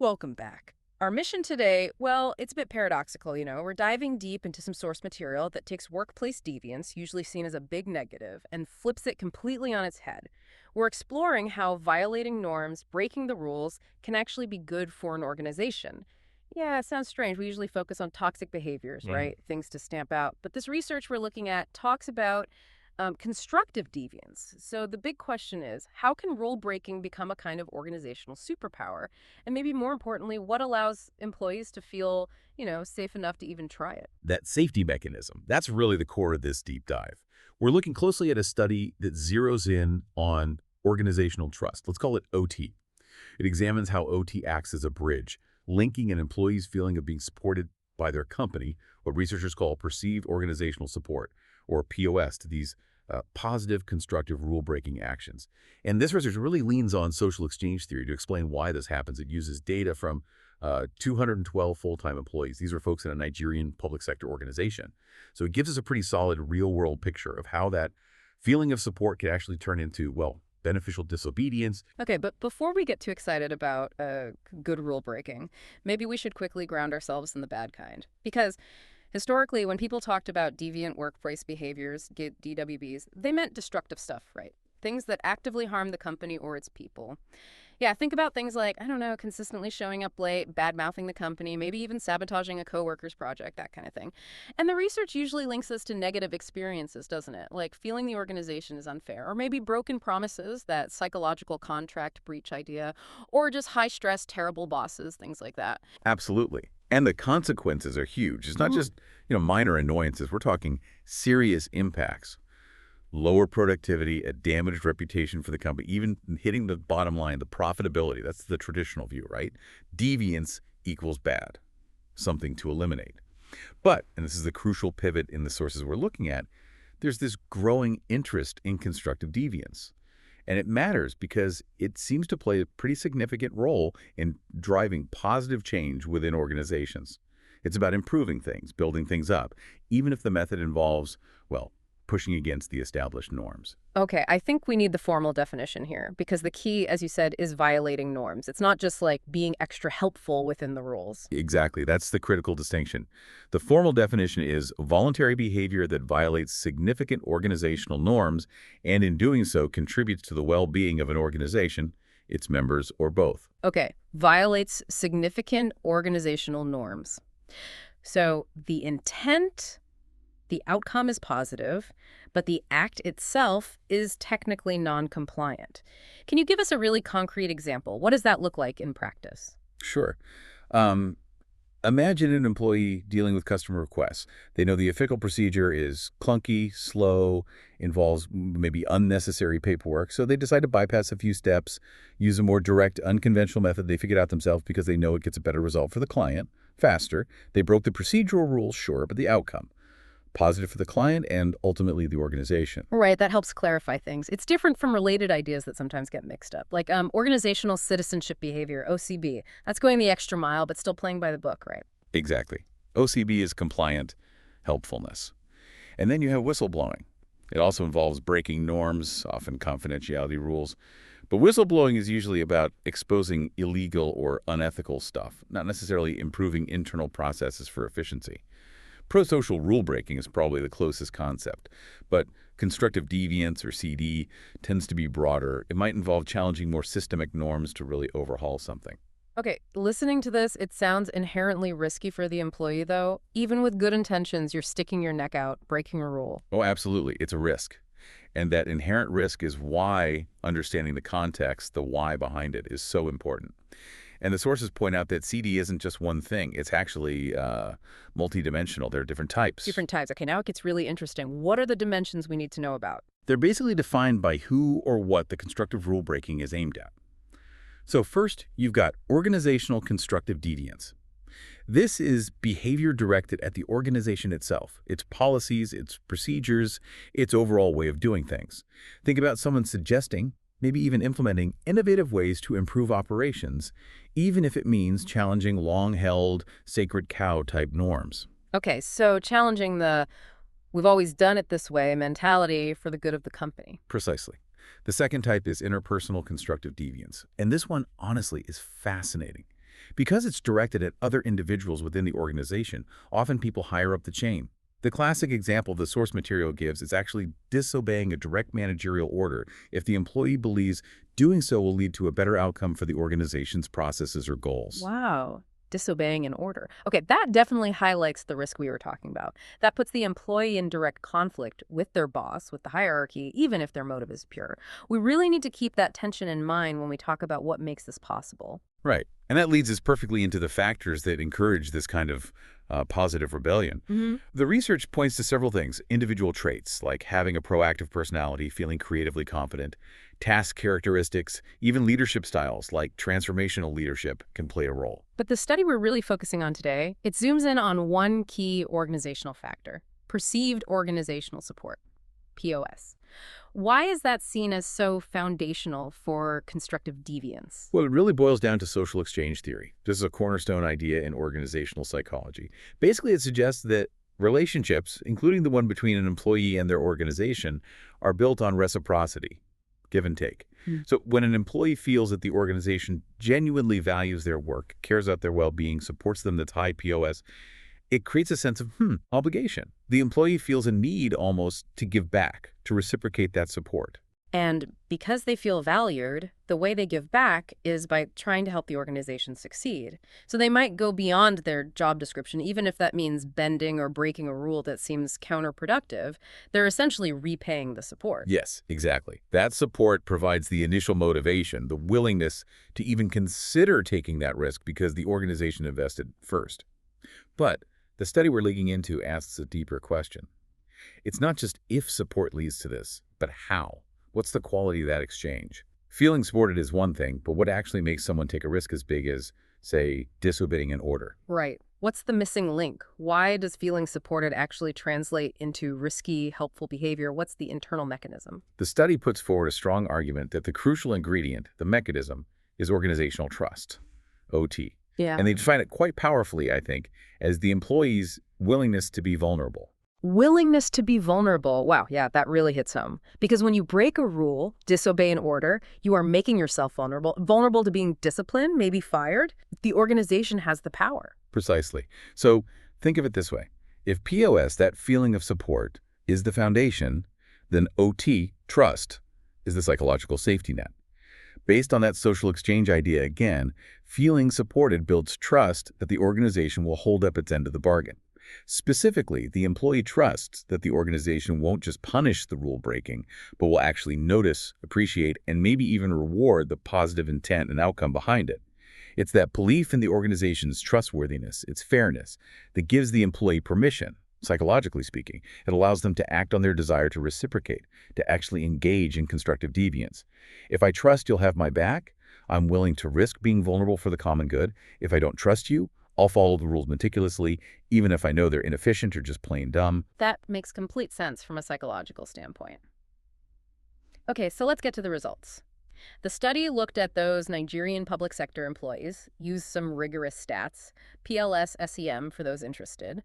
Welcome back. Our mission today, well, it's a bit paradoxical, We're diving deep into some source material that takes workplace deviance, usually seen as a big negative, and flips it completely on its head. We're exploring how violating norms, breaking the rules, can actually be good for an organization. Yeah, it sounds strange. We usually focus on toxic behaviors, Mhm. right? Things to stamp out. But this research we're looking at talks about constructive deviance. So the big question is, how can rule breaking become a kind of organizational superpower? And maybe more importantly, what allows employees to feel, safe enough to even try it? That safety mechanism, that's really the core of this deep dive. We're looking closely at a study that zeroes in on organizational trust. Let's call it OT. It examines how OT acts as a bridge, linking an employee's feeling of being supported by their company, what researchers call perceived organizational support, or POS, to these positive, constructive, rule-breaking actions. And this research really leans on social exchange theory to explain why this happens. It uses data from 212 full-time employees. These are folks in a Nigerian public sector organization. So it gives us a pretty solid real-world picture of how that feeling of support can actually turn into, well, beneficial disobedience. Okay, but before we get too excited about good rule breaking, maybe we should quickly ground ourselves in the bad kind. Because historically, when people talked about deviant workplace behaviors, DWBs, they meant destructive stuff, right? Things that actively harm the company or its people. Yeah, think about things like, I don't know, consistently showing up late, bad-mouthing the company, maybe even sabotaging a coworker's project, that kind of thing. And the research usually links this to negative experiences, doesn't it? Like feeling the organization is unfair, or maybe broken promises, that psychological contract breach idea, or just high-stress, terrible bosses, things like that. Absolutely. And the consequences are huge. It's not Mhm. just, minor annoyances. We're talking serious impacts. Lower productivity, a damaged reputation for the company, even hitting the bottom line, the profitability. That's the traditional view, right? Deviance equals bad, something to eliminate. But, and this is the crucial pivot in the sources we're looking at, there's this growing interest in constructive deviance. And it matters because it seems to play a pretty significant role in driving positive change within organizations. It's about improving things, building things up, even if the method involves, well, pushing against the established norms. Okay, I think we need the formal definition here because the key, as you said, is violating norms. It's not just like being extra helpful within the rules. Exactly. That's the critical distinction. The formal definition is voluntary behavior that violates significant organizational norms and in doing so contributes to the well-being of an organization, its members, or both. Okay, violates significant organizational norms. So the intent, the outcome is positive, but the act itself is technically non-compliant. Can you give us a really concrete example? What does that look like in practice? Sure. Um, Imagine an employee dealing with customer requests. They know the official procedure is clunky, slow, involves maybe unnecessary paperwork, so they decide to bypass a few steps, use a more direct, unconventional method they figured out themselves because they know it gets a better result for the client, faster. They broke the procedural rules, sure, but the outcome, positive for the client and ultimately the organization. Right, that helps clarify things. It's different from related ideas that sometimes get mixed up, like organizational citizenship behavior, OCB. That's going the extra mile, but still playing by the book, right? Exactly. OCB is compliant helpfulness. And then you have whistleblowing. It also involves breaking norms, often confidentiality rules. But whistleblowing is usually about exposing illegal or unethical stuff, not necessarily improving internal processes for efficiency. Pro-social rule breaking is probably the closest concept, but constructive deviance, or CD, tends to be broader. It might involve challenging more systemic norms to really overhaul something. Okay, listening to this, it sounds inherently risky for the employee, though. Even with good intentions, you're sticking your neck out, breaking a rule. Oh, absolutely. It's a risk. And that inherent risk is why understanding the context, the why behind it, is so important. And the sources point out that CD isn't just one thing. It's actually multidimensional. There are different types. Different types. Okay, now it gets really interesting. What are the dimensions we need to know about? They're basically defined by who or what the constructive rule breaking is aimed at. So first, you've got organizational constructive deviance. This is behavior directed at the organization itself, its policies, its procedures, its overall way of doing things. Think about someone suggesting, maybe even implementing, innovative ways to improve operations, even if it means challenging long-held, sacred cow-type norms. Okay, so challenging the we've always done it this way mentality for the good of the company. Precisely. The second type is interpersonal constructive deviance. And this one, honestly, is fascinating. Because it's directed at other individuals within the organization, often people higher up the chain. The classic example the source material gives is actually disobeying a direct managerial order if the employee believes doing so will lead to a better outcome for the organization's processes or goals. Wow. Disobeying an order. Okay, that definitely highlights the risk we were talking about. That puts the employee in direct conflict with their boss, with the hierarchy, even if their motive is pure. We really need to keep that tension in mind when we talk about what makes this possible. Right. And that leads us perfectly into the factors that encourage this kind of positive rebellion. Hmm. The research points to several things: individual traits, like having a proactive personality, feeling creatively confident; task characteristics; even leadership styles, like transformational leadership, can play a role. But the study we're really focusing on today, it zooms in on one key organizational factor: perceived organizational support, POS. Why is that seen as so foundational for constructive deviance? Well, it really boils down to social exchange theory. This is a cornerstone idea in organizational psychology. Basically, it suggests that relationships, including the one between an employee and their organization, are built on reciprocity, give and take. Hmm. So when an employee feels that the organization genuinely values their work, cares about their well-being, supports them, that's high POS, it creates a sense of, obligation. The employee feels a need almost to give back, to reciprocate that support. And because they feel valued, the way they give back is by trying to help the organization succeed. So they might go beyond their job description, even if that means bending or breaking a rule that seems counterproductive. They're essentially repaying the support. Yes, exactly. That support provides the initial motivation, the willingness to even consider taking that risk because the organization invested first. But the study we're leaking into asks a deeper question. It's not just if support leads to this, but how. What's the quality of that exchange? Feeling supported is one thing, but what actually makes someone take a risk as big as, say, disobeying an order? Right. What's the missing link? Why does feeling supported actually translate into risky, helpful behavior? What's the internal mechanism? The study puts forward a strong argument that the crucial ingredient, the mechanism, is organizational trust, OT. Yeah. And they define it quite powerfully, I think, as the employee's willingness to be vulnerable. Willingness to be vulnerable. Wow, yeah, that really hits home. Because when you break a rule, disobey an order, you are making yourself vulnerable to being disciplined, maybe fired. The organization has the power. Precisely. So think of it this way. If POS, that feeling of support, is the foundation, then OT, trust, is the psychological safety net. Based on that social exchange idea again, feeling supported builds trust that the organization will hold up its end of the bargain. Specifically, the employee trusts that the organization won't just punish the rule breaking, but will actually notice, appreciate, and maybe even reward the positive intent and outcome behind it. It's that belief in the organization's trustworthiness, its fairness, that gives the employee permission. Psychologically speaking, it allows them to act on their desire to reciprocate, to actually engage in constructive deviance. If I trust you'll have my back, I'm willing to risk being vulnerable for the common good. If I don't trust you, I'll follow the rules meticulously, even if I know they're inefficient or just plain dumb. That makes complete sense from a psychological standpoint. Okay, so let's get to the results. The study looked at those Nigerian public sector employees, used some rigorous stats, PLS-SEM for those interested.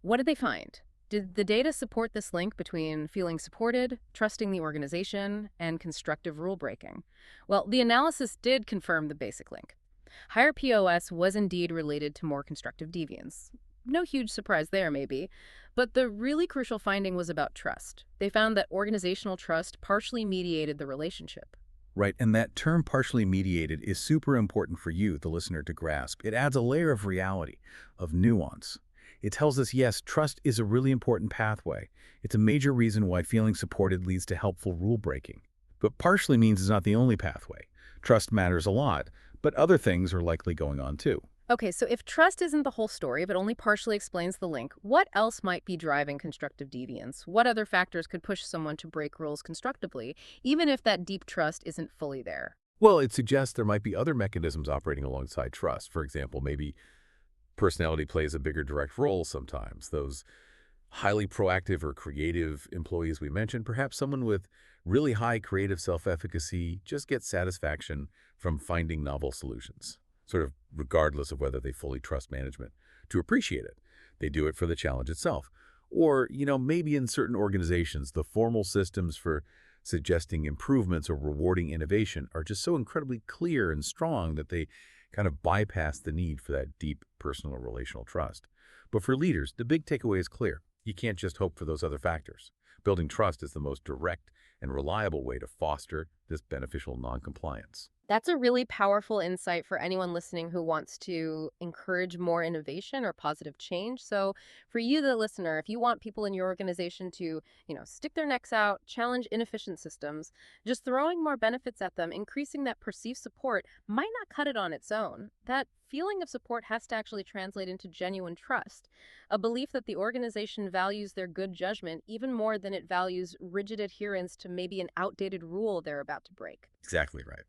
What did they find? Did the data support this link between feeling supported, trusting the organization, and constructive rule breaking? Well, the analysis did confirm the basic link. Higher POS was indeed related to more constructive deviance. No huge surprise there, maybe. But the really crucial finding was about trust. They found that organizational trust partially mediated the relationship. Right, and that term partially mediated is super important for you, the listener, to grasp. It adds a layer of reality, of nuance. It tells us, yes, trust is a really important pathway. It's a major reason why feeling supported leads to helpful rule breaking. But partially means it's not the only pathway. Trust matters a lot, but other things are likely going on too. Okay, so if trust isn't the whole story, but only partially explains the link, what else might be driving constructive deviance? What other factors could push someone to break rules constructively, even if that deep trust isn't fully there? Well, it suggests there might be other mechanisms operating alongside trust. For example, maybe personality plays a bigger direct role sometimes. Those highly proactive or creative employees we mentioned, perhaps someone with really high creative self-efficacy just gets satisfaction from finding novel solutions, sort of regardless of whether they fully trust management to appreciate it. They do it for the challenge itself. Or, maybe in certain organizations, the formal systems for suggesting improvements or rewarding innovation are just so incredibly clear and strong that they kind of bypass the need for that deep personal relational trust. But for leaders, the big takeaway is clear. You can't just hope for those other factors. Building trust is the most direct and reliable way to foster this beneficial noncompliance. That's a really powerful insight for anyone listening who wants to encourage more innovation or positive change. So, for you, the listener, if you want people in your organization to, stick their necks out, challenge inefficient systems, just throwing more benefits at them, increasing that perceived support might not cut it on its own. That feeling of support has to actually translate into genuine trust, a belief that the organization values their good judgment even more than it values rigid adherence to maybe an outdated rule they're about to break. Exactly right.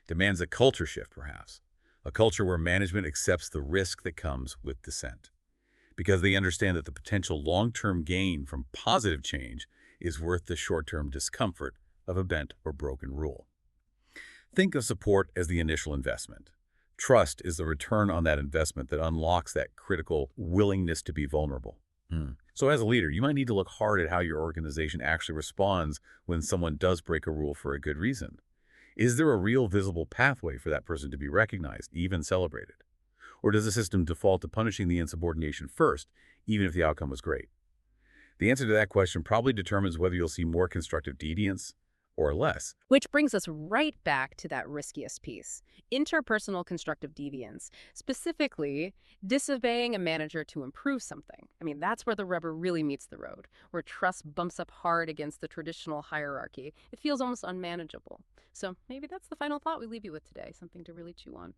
Demands a culture shift, perhaps. A culture where management accepts the risk that comes with dissent, because they understand that the potential long-term gain from positive change is worth the short-term discomfort of a bent or broken rule. Think of support as the initial investment. Trust is the return on that investment that unlocks that critical willingness to be vulnerable. So as a leader, you might need to look hard at how your organization actually responds when someone does break a rule for a good reason. Is there a real visible pathway for that person to be recognized, even celebrated? Or does the system default to punishing the insubordination first, even if the outcome was great? The answer to that question probably determines whether you'll see more constructive deviance or less. Which brings us right back to that riskiest piece, interpersonal constructive deviance, specifically disobeying a manager to improve something. I mean, that's where the rubber really meets the road, where trust bumps up hard against the traditional hierarchy. It feels almost unmanageable. So maybe that's the final thought we leave you with today, something to really chew on.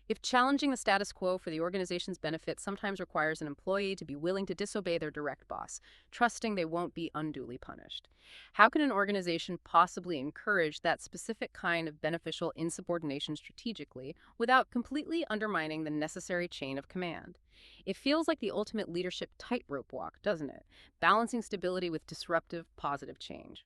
If challenging the status quo for the organization's benefit sometimes requires an employee to be willing to disobey their direct boss, trusting they won't be unduly punished, how can an organization possibly encourage that specific kind of beneficial insubordination strategically without completely undermining the necessary chain of command? It feels like the ultimate leadership tightrope walk, doesn't it? Balancing stability with disruptive, positive change.